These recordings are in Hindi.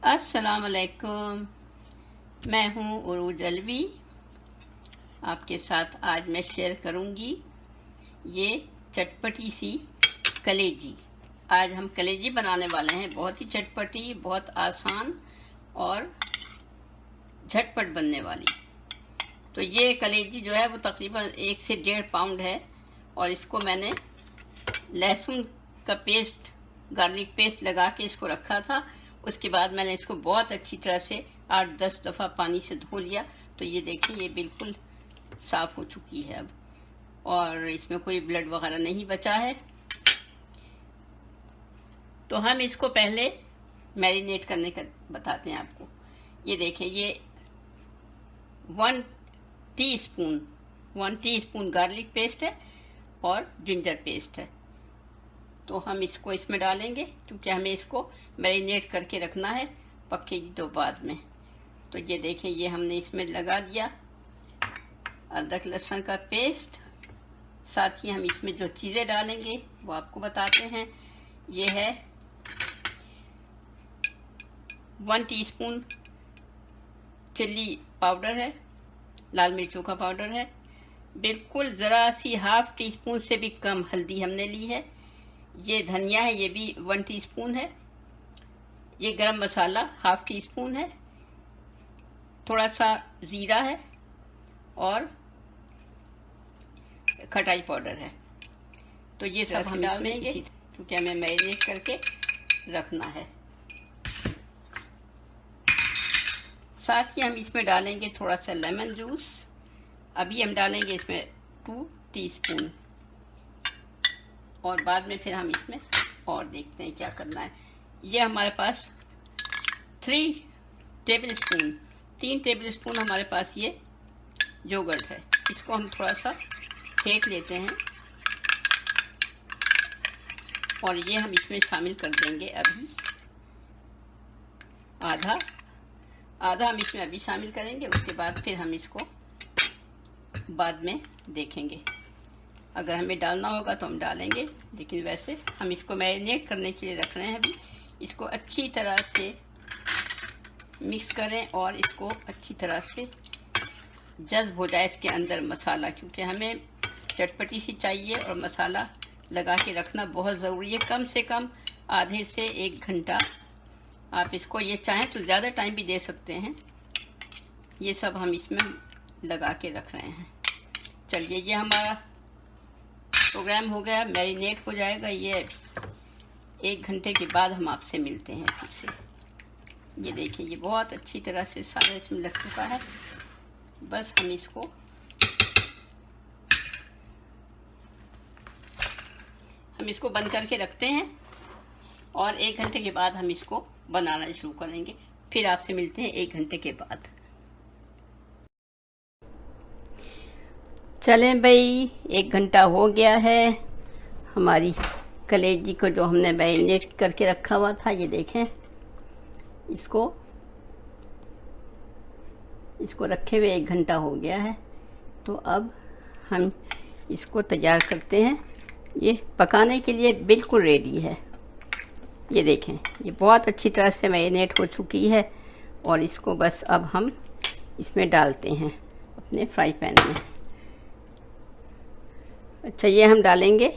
अस्सलाम वालेकुम। मैं हूँ उरूज अलवी। आपके साथ आज मैं शेयर करूँगी ये चटपटी सी कलेजी। आज हम कलेजी बनाने वाले हैं, बहुत ही चटपटी, बहुत आसान और झटपट बनने वाली। तो ये कलेजी जो है वो तकरीबन 1 से 1.5 पाउंड है और इसको मैंने लहसुन का पेस्ट, गार्लिक पेस्ट लगा के इसको रखा था। उसके बाद मैंने इसको बहुत अच्छी तरह से 8-10 दफ़ा पानी से धो लिया। तो ये देखिए, ये बिल्कुल साफ हो चुकी है अब, और इसमें कोई ब्लड वगैरह नहीं बचा है। तो हम इसको पहले मैरिनेट करने का बताते हैं आपको। ये देखें, ये 1 टीस्पून गार्लिक पेस्ट है और जिंजर पेस्ट है। तो हम इसको इसमें डालेंगे क्योंकि हमें इसको मैरिनेट करके रखना है, पकेगी तो बाद में। तो ये देखें, ये हमने इसमें लगा दिया अदरक लहसुन का पेस्ट। साथ ही हम इसमें जो चीज़ें डालेंगे वो आपको बताते हैं। ये है 1 टीस्पून चिल्ली पाउडर है, लाल मिर्चों का पाउडर है। बिल्कुल ज़रा सी 1/2 टीस्पून से भी कम हल्दी हमने ली है। ये धनिया है, ये भी 1 टीस्पून है। ये गरम मसाला 1/2 टीस्पून है। थोड़ा सा ज़ीरा है और खटाई पाउडर है। तो ये सब हम डाल देंगे क्योंकि हमें मैरिनेट करके रखना है। साथ ही हम इसमें डालेंगे थोड़ा सा लेमन जूस। अभी हम डालेंगे इसमें 2 टीस्पून, और बाद में फिर हम इसमें और देखते हैं क्या करना है। ये हमारे पास 3 टेबल स्पून हमारे पास ये योगर्ट है। इसको हम थोड़ा सा फेंट लेते हैं और ये हम इसमें शामिल कर देंगे अभी। आधा हम इसमें अभी शामिल करेंगे, उसके बाद फिर हम इसको बाद में देखेंगे। अगर हमें डालना होगा तो हम डालेंगे, लेकिन वैसे हम इसको मैरिनेट करने के लिए रख रहे हैं। अभी इसको अच्छी तरह से मिक्स करें और इसको अच्छी तरह से जज्ब हो जाए इसके अंदर मसाला, क्योंकि हमें चटपटी सी चाहिए और मसाला लगा के रखना बहुत ज़रूरी है। कम से कम आधे से 1 घंटा आप इसको, ये चाहें तो ज़्यादा टाइम भी दे सकते हैं। ये सब हम इसमें लगा के रख रहे हैं। चलिए, ये हमारा प्रोग्राम हो गया, मैरिनेट हो जाएगा। ये 1 घंटे के बाद हम आपसे मिलते हैं फिर से। ये देखिए, ये बहुत अच्छी तरह से सारा इसमें लग चुका है। बस हम इसको बंद करके रखते हैं और 1 घंटे के बाद हम इसको बनाना शुरू करेंगे। फिर आपसे मिलते हैं 1 घंटे के बाद। चलें भाई, 1 घंटा हो गया है। हमारी कलेजी को जो हमने मैरिनेट करके रखा हुआ था, ये देखें, इसको रखे हुए 1 घंटा हो गया है। तो अब हम इसको तैयार करते हैं। ये पकाने के लिए बिल्कुल रेडी है। ये देखें, ये बहुत अच्छी तरह से मैरिनेट हो चुकी है और इसको बस अब हम इसमें डालते हैं अपने फ्राई पैन में। अच्छा, ये हम डालेंगे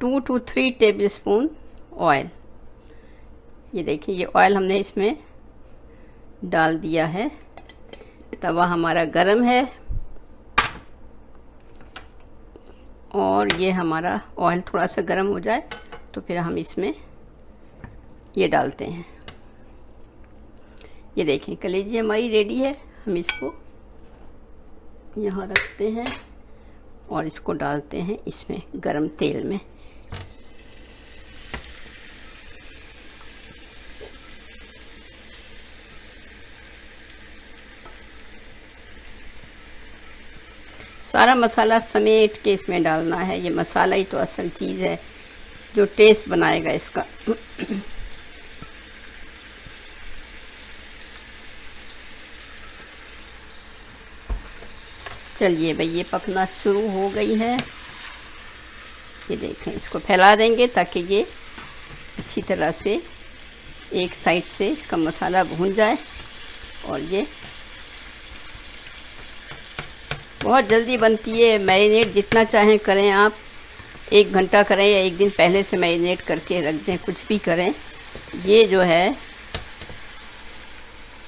2 to 3 टेबल स्पून ऑयल। ये देखिए, ये ऑयल हमने इसमें डाल दिया है। तवा हमारा गरम है और ये हमारा ऑयल थोड़ा सा गरम हो जाए तो फिर हम इसमें ये डालते हैं। ये देखें, कलेजी हमारी रेडी है। हम इसको यहाँ रखते हैं और इसको डालते हैं इसमें गरम तेल में। सारा मसाला समेट के इसमें डालना है। ये मसाला ही तो असल चीज़ है जो टेस्ट बनाएगा इसका। चलिए भाई, ये पकना शुरू हो गई है। ये देखें, इसको फैला देंगे ताकि ये अच्छी तरह से एक साइड से इसका मसाला भून जाए। और ये बहुत जल्दी बनती है। मैरिनेट जितना चाहें करें आप, 1 घंटा करें या 1 दिन पहले से मैरिनेट करके रख दें, कुछ भी करें। ये जो है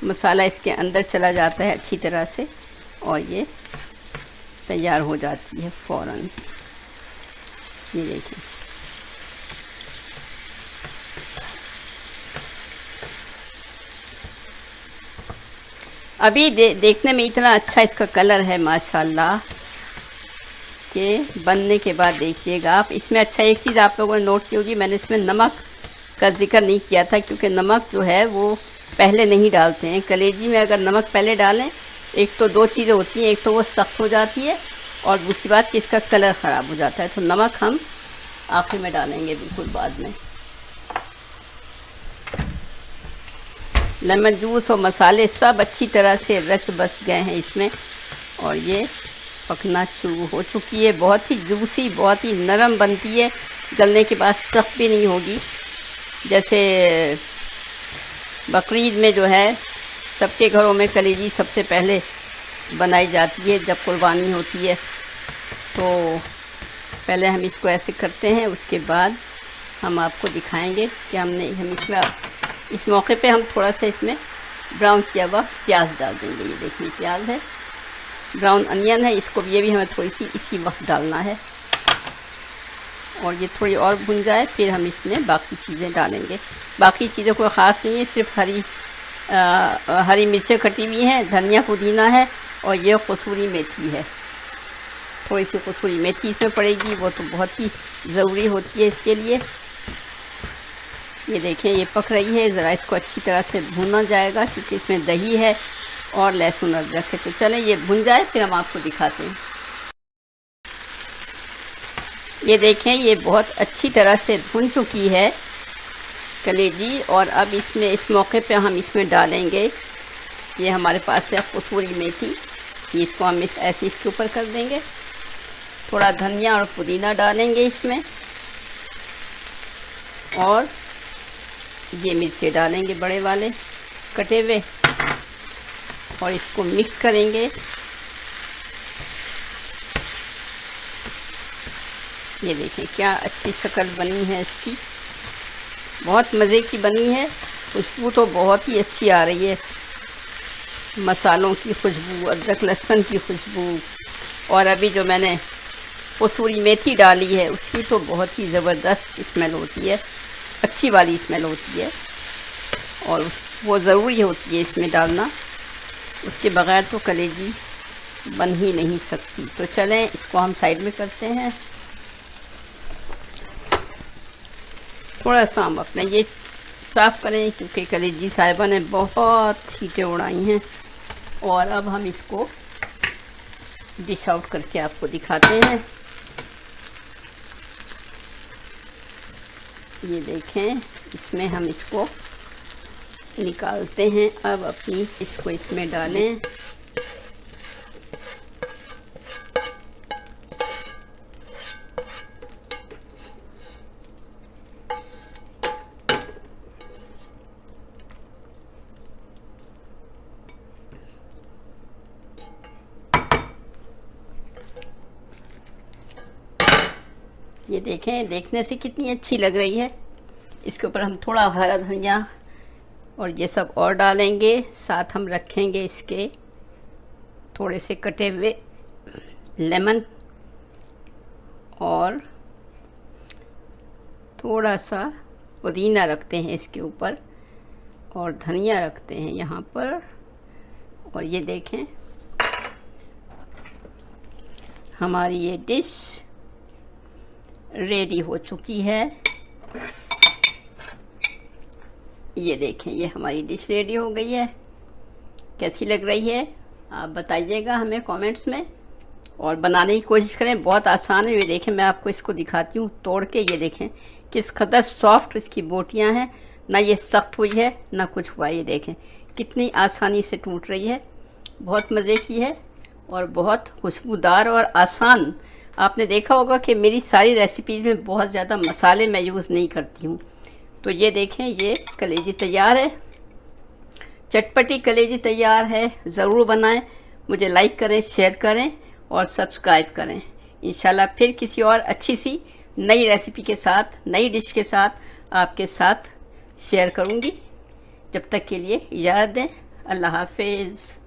मसाला इसके अंदर चला जाता है अच्छी तरह से और ये तैयार हो जाती है फ़ौरन। ये देखिए, अभी देखने में इतना अच्छा इसका कलर है माशाल्लाह, कि बनने के बाद देखिएगा आप। इसमें अच्छा एक चीज़ आप लोगों ने नोट की होगी, मैंने इसमें नमक का जिक्र नहीं किया था, क्योंकि नमक जो है वो पहले नहीं डालते हैं। कलेजी में अगर नमक पहले डालें, एक तो 2 चीज़ें होती हैं, एक तो वो सख्त हो जाती है और दूसरी बात कि इसका कलर ख़राब हो जाता है। तो नमक हम आखिर में डालेंगे, बिल्कुल बाद में। लेमन जूस और मसाले सब अच्छी तरह से रच बस गए हैं इसमें और ये पकना शुरू हो चुकी है। बहुत ही जूसी, बहुत ही नरम बनती है, गलने के बाद सख्त भी नहीं होगी। जैसे बकरीद में जो है सबके घरों में कलेजी सबसे पहले बनाई जाती है जब कुर्बानी होती है, तो पहले हम इसको ऐसे करते हैं, उसके बाद हम आपको दिखाएंगे कि हम इसमें इस मौके पे हम थोड़ा सा इसमें ब्राउन किया हुआ प्याज डाल देंगे। ये देखिए प्याज है, ब्राउन अनियन है, इसको ये भी हमें थोड़ी सी इसी वक्त डालना है और ये थोड़ी और भुन जाए, फिर हम इसमें बाकी चीज़ें डालेंगे। बाकी चीज़ें कोई ख़ास नहीं है, सिर्फ हरी मिर्चें कटी हुई हैं, धनिया पुदीना है और ये कसूरी मेथी है। थोड़ी सी कसूरी मेथी इसमें पड़ेगी, वो तो बहुत ही ज़रूरी होती है इसके लिए। ये देखें ये पक रही है, ज़रा इसको अच्छी तरह से भूना जाएगा क्योंकि इसमें दही है और लहसुन अदरक है। तो चलें ये भुन जाए, फिर हम आपको दिखाते हैं। ये देखें ये बहुत अच्छी तरह से भुन चुकी है कलेजी और अब इसमें इस मौके पे हम इसमें डालेंगे, ये हमारे पास है कसूरी मेथी, इसको हम ऐसे इसके ऊपर कर देंगे। थोड़ा धनिया और पुदीना डालेंगे इसमें और ये मिर्चे डालेंगे बड़े वाले कटे हुए और इसको मिक्स करेंगे। ये देखें क्या अच्छी शक्ल बनी है इसकी, बहुत मज़े की बनी है। खुशबू तो बहुत ही अच्छी आ रही है, मसालों की खुशबू, अदरक लहसुन की खुशबू और अभी जो मैंने कसूरी मेथी डाली है उसकी तो बहुत ही ज़बरदस्त स्मेल होती है, अच्छी वाली स्मेल होती है और वो ज़रूरी होती है इसमें डालना, उसके बगैर तो कलेजी बन ही नहीं सकती। तो चलें इसको हम साइड में करते हैं। थोड़ा सा हम अपने ये साफ़ करें क्योंकि कलेजी साहिबा ने बहुत छींटे उड़ाई हैं और अब हम इसको डिश आउट करके आपको दिखाते हैं। ये देखें इसमें हम इसको निकालते हैं। अब अपनी इसको इसमें डालें। ये देखें देखने से कितनी अच्छी लग रही है। इसके ऊपर हम थोड़ा हरा धनिया और ये सब और डालेंगे, साथ हम रखेंगे इसके थोड़े से कटे हुए लेमन और थोड़ा सा पुदीना रखते हैं इसके ऊपर और धनिया रखते हैं यहाँ पर। और ये देखें हमारी ये डिश रेडी हो चुकी है। ये देखें ये हमारी डिश रेडी हो गई है। कैसी लग रही है आप बताइएगा हमें कमेंट्स में और बनाने की कोशिश करें, बहुत आसान है। ये देखें मैं आपको इसको दिखाती हूँ तोड़ के। ये देखें किस कदर सॉफ्ट इसकी बोटियाँ हैं, ना ये सख्त हुई है ना कुछ हुआ। ये देखें कितनी आसानी से टूट रही है, बहुत मज़े की है और बहुत खुशबूदार और आसान। आपने देखा होगा कि मेरी सारी रेसिपीज़ में बहुत ज़्यादा मसाले मैं यूज़ नहीं करती हूँ, तो ये देखें, ये कलेजी तैयार है, चटपटी कलेजी तैयार है। ज़रूर बनाएं, मुझे लाइक करें, शेयर करें और सब्सक्राइब करें। इंशाल्लाह फिर किसी और अच्छी सी नई रेसिपी के साथ, नई डिश के साथ आपके साथ शेयर करूंगी। जब तक के लिए इजाज़त दें। अल्लाह हाफिज़।